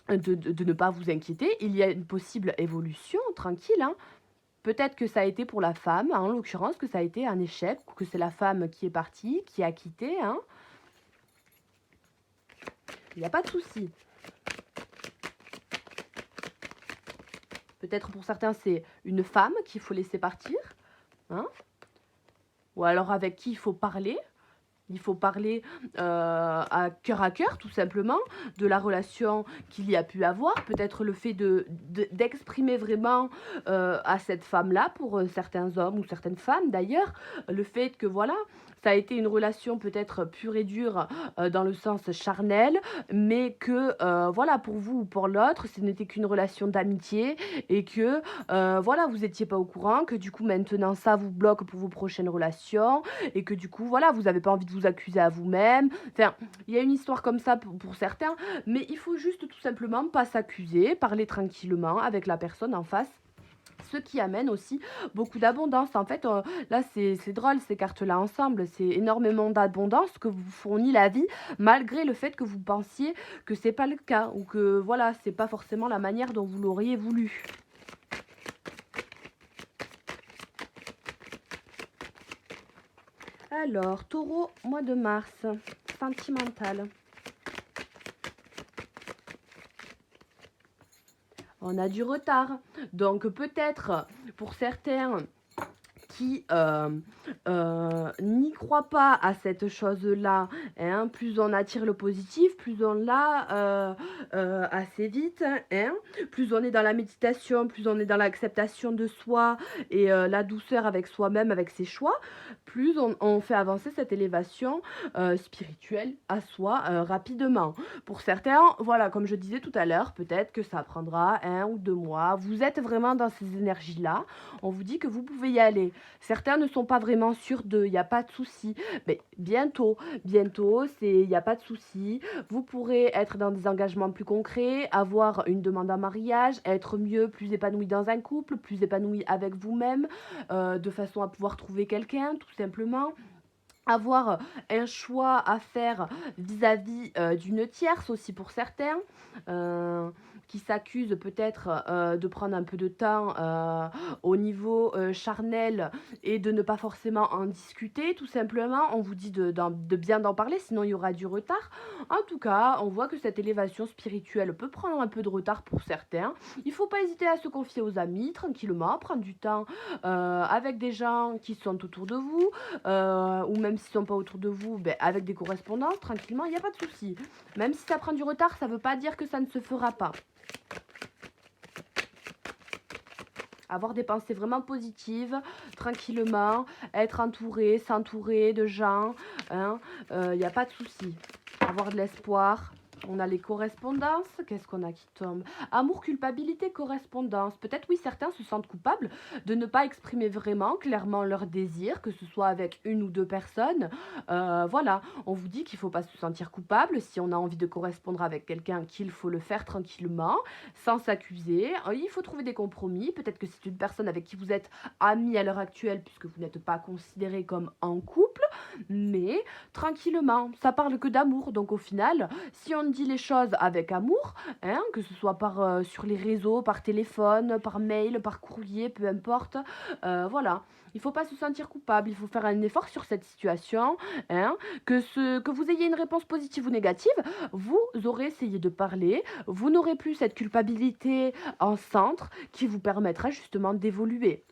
de ne pas vous inquiéter. Il y a une possible évolution, tranquille, hein. Peut-être que ça a été pour la femme, hein, en l'occurrence, que ça a été un échec, ou que c'est la femme qui est partie, qui a quitté, hein. Il n'y a pas de souci. Peut-être pour certains, c'est une femme qu'il faut laisser partir, hein, ou alors avec qui il faut parler. Il faut parler à cœur, tout simplement, de la relation qu'il y a pu avoir. Peut-être le fait d'exprimer vraiment à cette femme-là, pour certains hommes ou certaines femmes d'ailleurs, le fait que voilà, ça a été une relation peut-être pure et dure dans le sens charnel, mais que voilà, pour vous ou pour l'autre, ce n'était qu'une relation d'amitié et que voilà, vous n'étiez pas au courant, que du coup maintenant ça vous bloque pour vos prochaines relations et que du coup, voilà, vous n'avez pas envie de vous accuser à vous-même. Enfin, il y a une histoire comme ça pour certains, mais il faut juste tout simplement pas s'accuser, parler tranquillement avec la personne en face. Ce qui amène aussi beaucoup d'abondance. En fait, là, c'est drôle, ces cartes-là ensemble. C'est énormément d'abondance que vous fournit la vie, malgré le fait que vous pensiez que c'est pas le cas, ou que, voilà, c'est pas forcément la manière dont vous l'auriez voulu. Alors, taureau, mois de mars, sentimental. On a du retard. Donc peut-être pour certains qui n'y croient pas à cette chose-là, hein, plus on attire le positif, plus on l'a assez vite, hein, plus on est dans la méditation, plus on est dans l'acceptation de soi et la douceur avec soi-même, avec ses choix, plus on fait avancer cette élévation spirituelle à soi rapidement. Pour certains, voilà, comme je disais tout à l'heure, peut-être que ça prendra 1 ou 2 mois. Vous êtes vraiment dans ces énergies-là. On vous dit que vous pouvez y aller. Certains ne sont pas vraiment sûrs d'eux, il n'y a pas de souci. Mais bientôt, il n'y a pas de souci. Vous pourrez être dans des engagements plus concrets, avoir une demande en mariage, être mieux, plus épanoui dans un couple, plus épanoui avec vous-même, de façon à pouvoir trouver quelqu'un, tout simplement. Avoir un choix à faire vis-à-vis d'une tierce aussi pour certains, qui s'accusent peut-être de prendre un peu de temps au niveau charnel et de ne pas forcément en discuter, tout simplement. On vous dit de bien d'en parler, sinon il y aura du retard. En tout cas, on voit que cette élévation spirituelle peut prendre un peu de retard pour certains. Il ne faut pas hésiter à se confier aux amis tranquillement, prendre du temps avec des gens qui sont autour de vous, ou même s'ils sont pas autour de vous, ben, avec des correspondances, tranquillement, il n'y a pas de souci. Même si ça prend du retard, ça ne veut pas dire que ça ne se fera pas. Avoir des pensées vraiment positives, tranquillement, être entouré, s'entourer de gens, hein, n'y a pas de souci. Avoir de l'espoir. On a les correspondances. Qu'est-ce qu'on a qui tombe? Amour, culpabilité, correspondance. Peut-être, oui, certains se sentent coupables de ne pas exprimer vraiment, clairement leur désir, que ce soit avec 1 ou 2 personnes. Voilà, on vous dit qu'il ne faut pas se sentir coupable. Si on a envie de correspondre avec quelqu'un, qu'il faut le faire tranquillement, sans s'accuser. Il faut trouver des compromis. Peut-être que c'est une personne avec qui vous êtes amis à l'heure actuelle, puisque vous n'êtes pas considéré comme en couple, mais tranquillement. Ça parle que d'amour. Donc au final, si on dit les choses avec amour, hein, que ce soit sur les réseaux, par téléphone, par mail, par courrier, peu importe, voilà. Il ne faut pas se sentir coupable, il faut faire un effort sur cette situation, hein, que vous ayez une réponse positive ou négative, vous aurez essayé de parler, vous n'aurez plus cette culpabilité en centre qui vous permettra justement d'évoluer.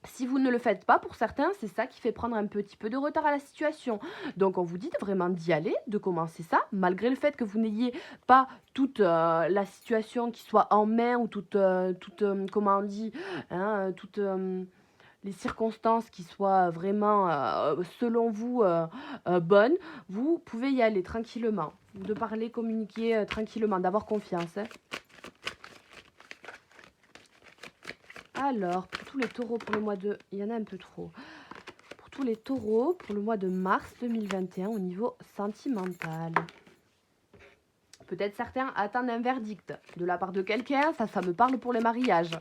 Si vous ne le faites pas, pour certains, c'est ça qui fait prendre un petit peu de retard à la situation. Donc on vous dit vraiment d'y aller, de commencer ça, malgré le fait que vous n'ayez pas toute la situation qui soit en main ou comment on dit, hein, toutes les circonstances qui soient vraiment, selon vous, bonnes. Vous pouvez y aller tranquillement, de parler, communiquer tranquillement, d'avoir confiance, hein. Alors, pour tous les taureaux pour le mois de... Il y en a un peu trop. Pour tous les taureaux, pour le mois de mars 2021, au niveau sentimental. Peut-être certains attendent un verdict de la part de quelqu'un. Ça me parle pour les mariages.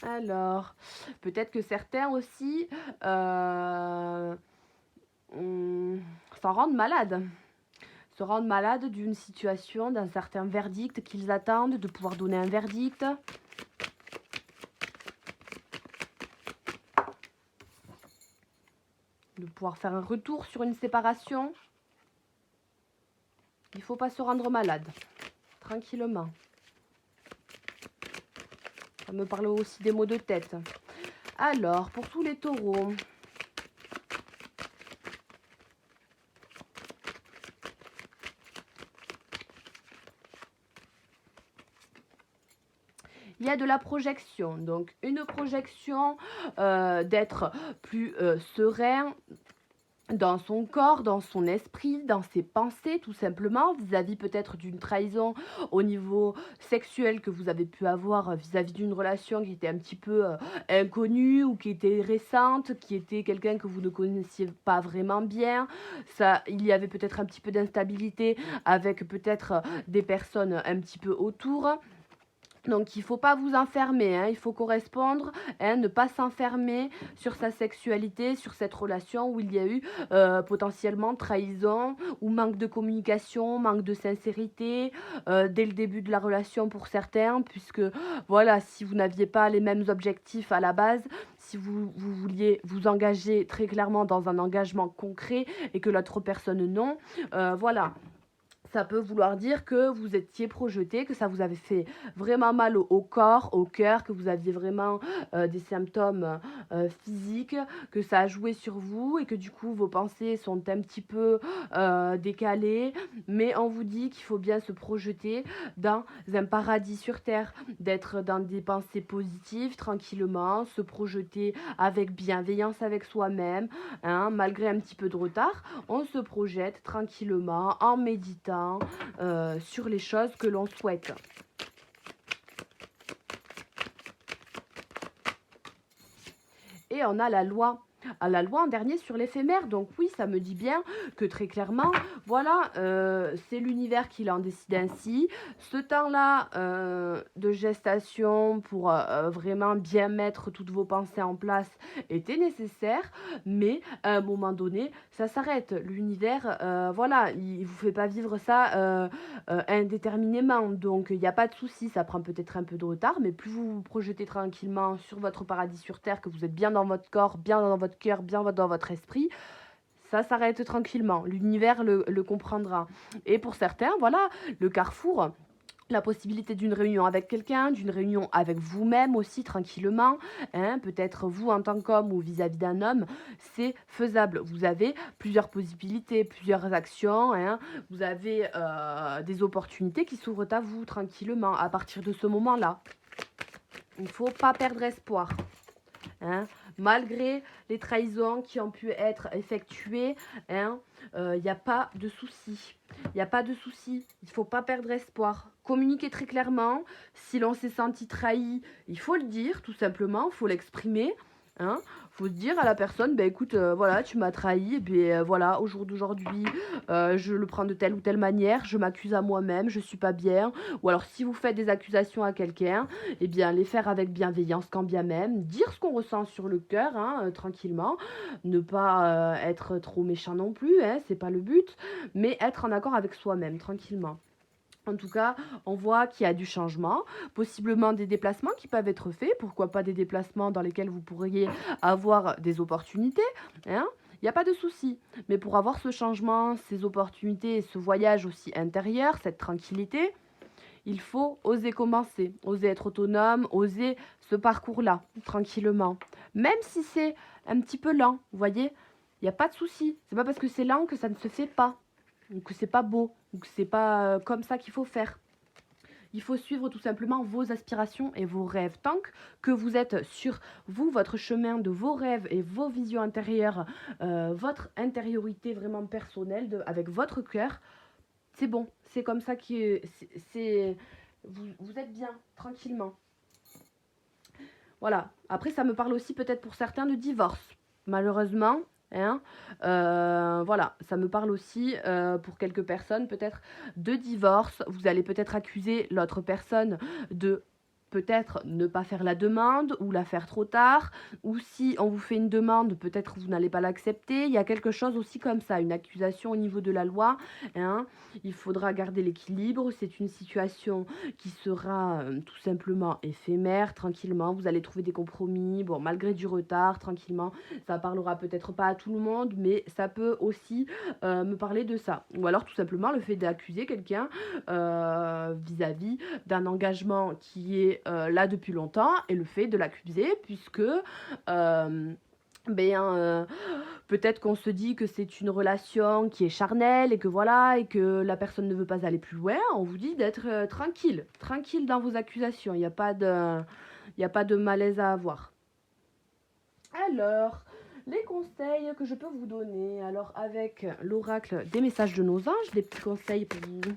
Alors, peut-être que certains aussi s'en rendent malades. Se rendent malades d'une situation, d'un certain verdict qu'ils attendent, de pouvoir donner un verdict. De pouvoir faire un retour sur une séparation. Il ne faut pas se rendre malade. Tranquillement. Ça me parle aussi des maux de tête. Alors, pour tous les taureaux. Il y a de la projection. Donc, une projection d'être plus serein dans son corps, dans son esprit, dans ses pensées, tout simplement, vis-à-vis peut-être d'une trahison au niveau sexuel que vous avez pu avoir vis-à-vis d'une relation qui était un petit peu inconnue ou qui était récente, qui était quelqu'un que vous ne connaissiez pas vraiment bien. Ça, il y avait peut-être un petit peu d'instabilité avec peut-être des personnes un petit peu autour. Donc il ne faut pas vous enfermer, hein, il faut correspondre, hein, ne pas s'enfermer sur sa sexualité, sur cette relation où il y a eu potentiellement trahison ou manque de communication, manque de sincérité dès le début de la relation pour certains, puisque voilà, si vous n'aviez pas les mêmes objectifs à la base, si vous vouliez vous engager très clairement dans un engagement concret et que l'autre personne non, voilà. Ça peut vouloir dire que vous étiez projeté, que ça vous avait fait vraiment mal au corps, au cœur, que vous aviez vraiment des symptômes physiques, que ça a joué sur vous et que du coup vos pensées sont un petit peu décalées. Mais on vous dit qu'il faut bien se projeter dans un paradis sur terre, d'être dans des pensées positives tranquillement, se projeter avec bienveillance avec soi-même, hein, malgré un petit peu de retard. On se projette tranquillement en méditant sur les choses que l'on souhaite. Et on a la loi. À la loi en dernier sur l'éphémère. Donc oui, ça me dit bien que très clairement, voilà, c'est l'univers qui l'en décide ainsi. Ce temps-là de gestation pour vraiment bien mettre toutes vos pensées en place était nécessaire, mais à un moment donné, ça s'arrête. L'univers, voilà, il vous fait pas vivre ça indéterminément. Donc il n'y a pas de souci, ça prend peut-être un peu de retard, mais plus vous vous projetez tranquillement sur votre paradis sur Terre, que vous êtes bien dans votre corps, bien dans votre cœur, bien dans votre esprit, ça s'arrête tranquillement. L'univers le comprendra. Et pour certains, voilà, le carrefour, la possibilité d'une réunion avec quelqu'un, d'une réunion avec vous-même aussi tranquillement, hein, peut-être vous en tant qu'homme ou vis-à-vis d'un homme, c'est faisable. Vous avez plusieurs possibilités, plusieurs actions, hein, vous avez des opportunités qui s'ouvrent à vous tranquillement à partir de ce moment-là. Il ne faut pas perdre espoir. Hein, malgré les trahisons qui ont pu être effectuées, hein, n'y a pas de souci. Il n'y a pas de souci. Il ne faut pas perdre espoir. Communiquer très clairement. Si l'on s'est senti trahi, il faut le dire, tout simplement. Il faut l'exprimer. Hein, faut dire à la personne, bah écoute, voilà, tu m'as trahi, et bien voilà, au jour d'aujourd'hui, je le prends de telle ou telle manière, je m'accuse à moi-même, je suis pas bien. Ou alors si vous faites des accusations à quelqu'un, eh bien les faire avec bienveillance quand bien même, dire ce qu'on ressent sur le cœur, hein, tranquillement, ne pas être trop méchant non plus, hein, c'est pas le but, mais être en accord avec soi-même, tranquillement. En tout cas, on voit qu'il y a du changement, possiblement des déplacements qui peuvent être faits, pourquoi pas des déplacements dans lesquels vous pourriez avoir des opportunités, hein, il n'y a pas de souci. Mais pour avoir ce changement, ces opportunités, ce voyage aussi intérieur, cette tranquillité, il faut oser commencer, oser être autonome, oser ce parcours-là, tranquillement. Même si c'est un petit peu lent, vous voyez, il n'y a pas de souci. C'est pas parce que c'est lent que ça ne se fait pas, ou que c'est pas beau, ou que c'est pas comme ça qu'il faut faire. Il faut suivre tout simplement vos aspirations et vos rêves. Tant que vous êtes sur vous, votre chemin de vos rêves et vos visions intérieures, votre intériorité vraiment personnelle, avec votre cœur, c'est bon. C'est comme ça que vous êtes bien, tranquillement. Voilà. Après, ça me parle aussi peut-être pour certains de divorce. Malheureusement, hein, voilà, ça me parle aussi pour quelques personnes peut-être de divorce. Vous allez peut-être accuser l'autre personne de peut-être ne pas faire la demande ou la faire trop tard, ou si on vous fait une demande, peut-être vous n'allez pas l'accepter. Il y a quelque chose aussi comme ça, une accusation au niveau de la loi, hein. Il faudra garder l'équilibre. C'est une situation qui sera tout simplement éphémère, tranquillement. Vous allez trouver des compromis, bon, malgré du retard, tranquillement. Ça parlera peut-être pas à tout le monde, mais ça peut aussi me parler de ça. Ou alors tout simplement le fait d'accuser quelqu'un vis-à-vis d'un engagement qui est là depuis longtemps et le fait de l'accuser puisque peut-être qu'on se dit que c'est une relation qui est charnelle et que voilà, et que la personne ne veut pas aller plus loin. On vous dit d'être tranquille, tranquille dans vos accusations. Il n'y a pas de malaise à avoir. Alors, les conseils que je peux vous donner, alors avec l'oracle des messages de nos anges, des petits conseils pour vous.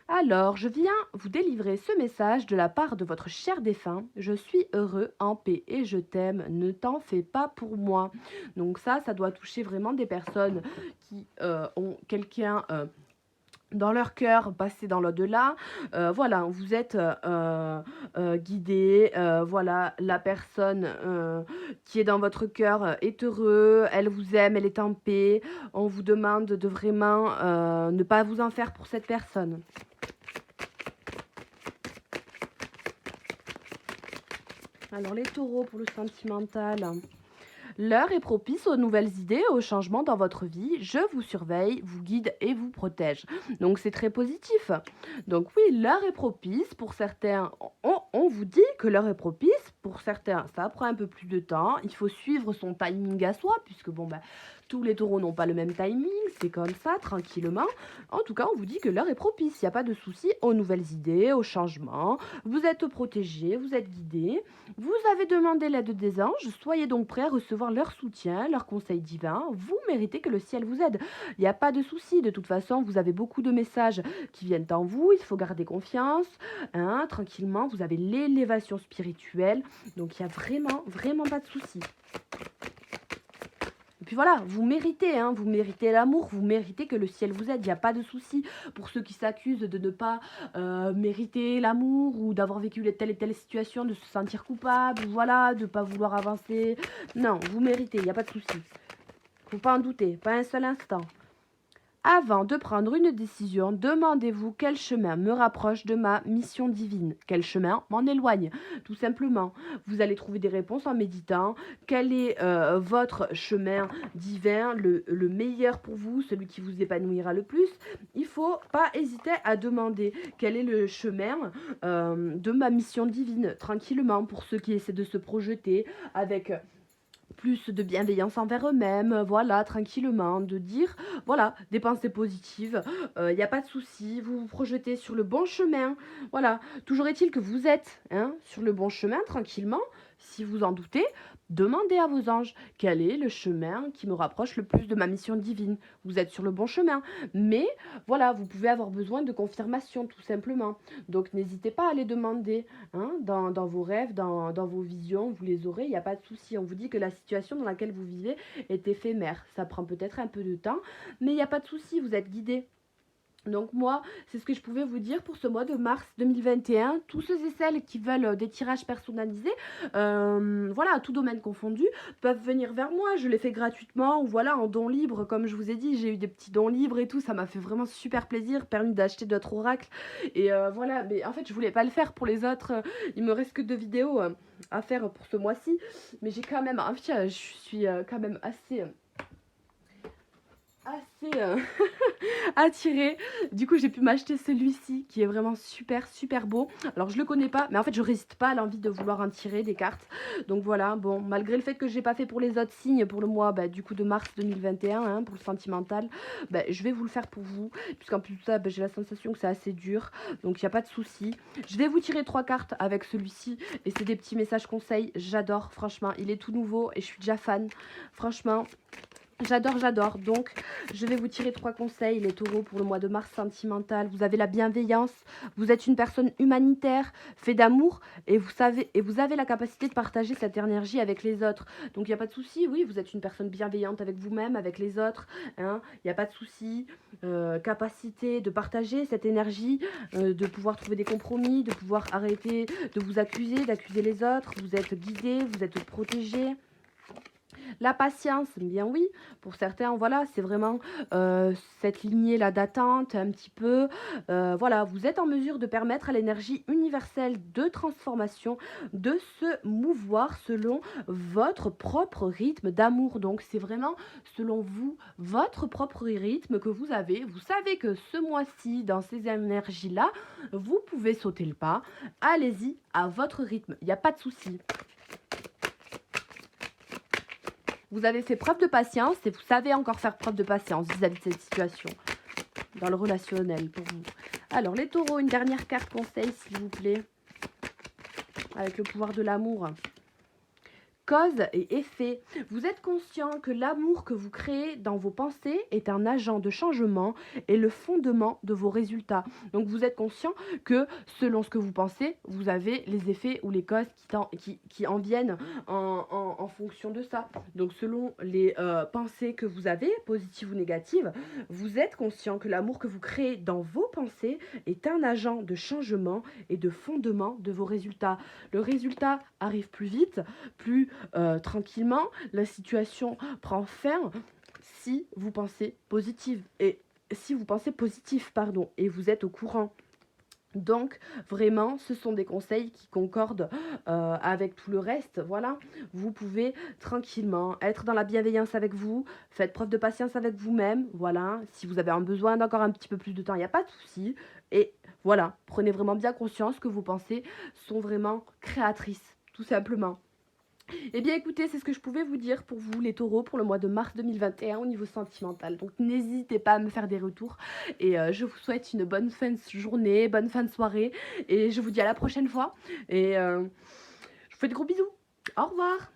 Alors, je viens vous délivrer ce message de la part de votre cher défunt. Je suis heureux, en paix et je t'aime. Ne t'en fais pas pour moi. Donc ça doit toucher vraiment des personnes qui ont quelqu'un dans leur cœur, passé dans l'au-delà. Voilà, vous êtes guidé. Voilà, la personne qui est dans votre cœur est heureuse, elle vous aime, elle est en paix. On vous demande de vraiment ne pas vous en faire pour cette personne. Alors les taureaux pour le sentimental. L'heure est propice aux nouvelles idées, aux changements dans votre vie. Je vous surveille, vous guide et vous protège. Donc c'est très positif. Donc oui, l'heure est propice. Pour certains, on vous dit que l'heure est propice. Pour certains, ça prend un peu plus de temps. Il faut suivre son timing à soi, puisque bon, tous les taureaux n'ont pas le même timing. C'est comme ça, tranquillement. En tout cas, on vous dit que l'heure est propice. Il n'y a pas de souci aux nouvelles idées, aux changements. Vous êtes protégé, vous êtes guidé. Vous avez demandé l'aide des anges. Soyez donc prêts à recevoir leur soutien, leur conseil divin. Vous méritez que le ciel vous aide. Il n'y a pas de souci. De toute façon, vous avez beaucoup de messages qui viennent en vous. Il faut garder confiance. Hein, tranquillement, vous avez l'élévation spirituelle. Donc, il n'y a vraiment, vraiment pas de souci. Et puis voilà, vous méritez, hein, vous méritez l'amour, vous méritez que le ciel vous aide, il n'y a pas de souci. Pour ceux qui s'accusent de ne pas mériter l'amour ou d'avoir vécu telle et telle situation, de se sentir coupable, voilà, de ne pas vouloir avancer. Non, vous méritez, il n'y a pas de souci. Faut pas en douter, pas un seul instant. Avant de prendre une décision, demandez-vous quel chemin me rapproche de ma mission divine, quel chemin m'en éloigne, tout simplement. Vous allez trouver des réponses en méditant. Quel est votre chemin divin, le meilleur pour vous, celui qui vous épanouira le plus. Il ne faut pas hésiter à demander quel est le chemin de ma mission divine, tranquillement, pour ceux qui essaient de se projeter avec plus de bienveillance envers eux-mêmes, voilà, tranquillement, de dire, voilà, des pensées positives, il n'y a pas de souci, vous vous projetez sur le bon chemin, voilà, toujours est-il que vous êtes sur le bon chemin, tranquillement, si vous en doutez, demandez à vos anges, quel est le chemin qui me rapproche le plus de ma mission divine, vous êtes sur le bon chemin, mais voilà, vous pouvez avoir besoin de confirmation, tout simplement, donc n'hésitez pas à les demander, dans vos rêves, dans vos visions, vous les aurez, il n'y a pas de souci. On vous dit que la situation dans laquelle vous vivez est éphémère. Ça prend peut-être un peu de temps, mais il n'y a pas de souci, vous êtes guidés. Donc moi, c'est ce que je pouvais vous dire pour ce mois de mars 2021. Tous ceux et celles qui veulent des tirages personnalisés, voilà, à tout domaine confondu, peuvent venir vers moi. Je les fais gratuitement ou voilà, en don libre. Comme je vous ai dit, j'ai eu des petits dons libres et tout. Ça m'a fait vraiment super plaisir, permis d'acheter d'autres oracles. Et voilà, mais en fait, je voulais pas le faire pour les autres. Il me reste que 2 vidéos à faire pour ce mois-ci. Mais j'ai quand même, je suis quand même assez assez attirée. Du coup, j'ai pu m'acheter celui-ci qui est vraiment super, super beau. Alors, je le connais pas, mais en fait, je résiste pas à l'envie de vouloir en tirer des cartes. Donc voilà, bon, malgré le fait que je n'ai pas fait pour les autres signes pour le mois du coup de mars 2021, hein, pour le sentimental, je vais vous le faire pour vous, puisqu'en plus de ça, j'ai la sensation que c'est assez dur, donc il n'y a pas de souci. Je vais vous tirer 3 cartes avec celui-ci, et c'est des petits messages conseils, j'adore, franchement, il est tout nouveau, et je suis déjà fan, franchement. J'adore, j'adore. Donc, je vais vous tirer 3 conseils, les taureaux, pour le mois de mars sentimental. Vous avez la bienveillance, vous êtes une personne humanitaire, fait d'amour, et vous avez la capacité de partager cette énergie avec les autres. Donc, il n'y a pas de souci, oui, vous êtes une personne bienveillante avec vous-même, avec les autres. Hein, il n'y a pas de souci. Capacité de partager cette énergie, de pouvoir trouver des compromis, de pouvoir arrêter de vous accuser, d'accuser les autres. Vous êtes guidé, vous êtes protégé. La patience, bien oui, pour certains, voilà, c'est vraiment cette lignée-là d'attente, un petit peu. Voilà, vous êtes en mesure de permettre à l'énergie universelle de transformation de se mouvoir selon votre propre rythme d'amour. Donc, c'est vraiment selon vous, votre propre rythme que vous avez. Vous savez que ce mois-ci, dans ces énergies-là, vous pouvez sauter le pas. Allez-y à votre rythme, il n'y a pas de souci. Vous avez fait preuve de patience et vous savez encore faire preuve de patience vis-à-vis de cette situation dans le relationnel pour vous. Alors, les taureaux, une dernière carte conseil, s'il vous plaît, avec le pouvoir de l'amour. Cause et effet. Vous êtes conscient que l'amour que vous créez dans vos pensées est un agent de changement et le fondement de vos résultats. Donc vous êtes conscient que selon ce que vous pensez, vous avez les effets ou les causes qui en viennent en fonction de ça. Donc selon les pensées que vous avez, positives ou négatives, vous êtes conscient que l'amour que vous créez dans vos pensées est un agent de changement et de fondement de vos résultats. Le résultat arrive plus vite, plus tranquillement, la situation prend fin si vous pensez positif et vous êtes au courant. Donc vraiment ce sont des conseils qui concordent avec tout le reste. Voilà, vous pouvez tranquillement être dans la bienveillance avec vous, faites preuve de patience avec vous-même. Voilà, si vous avez un besoin d'encore un petit peu plus de temps, il n'y a pas de souci. Et voilà, prenez vraiment bien conscience que vos pensées sont vraiment créatrices, tout simplement. Eh bien écoutez, c'est ce que je pouvais vous dire pour vous les taureaux pour le mois de mars 2021 au niveau sentimental. Donc n'hésitez pas à me faire des retours et je vous souhaite une bonne fin de journée, bonne fin de soirée et je vous dis à la prochaine fois et je vous fais de gros bisous. Au revoir.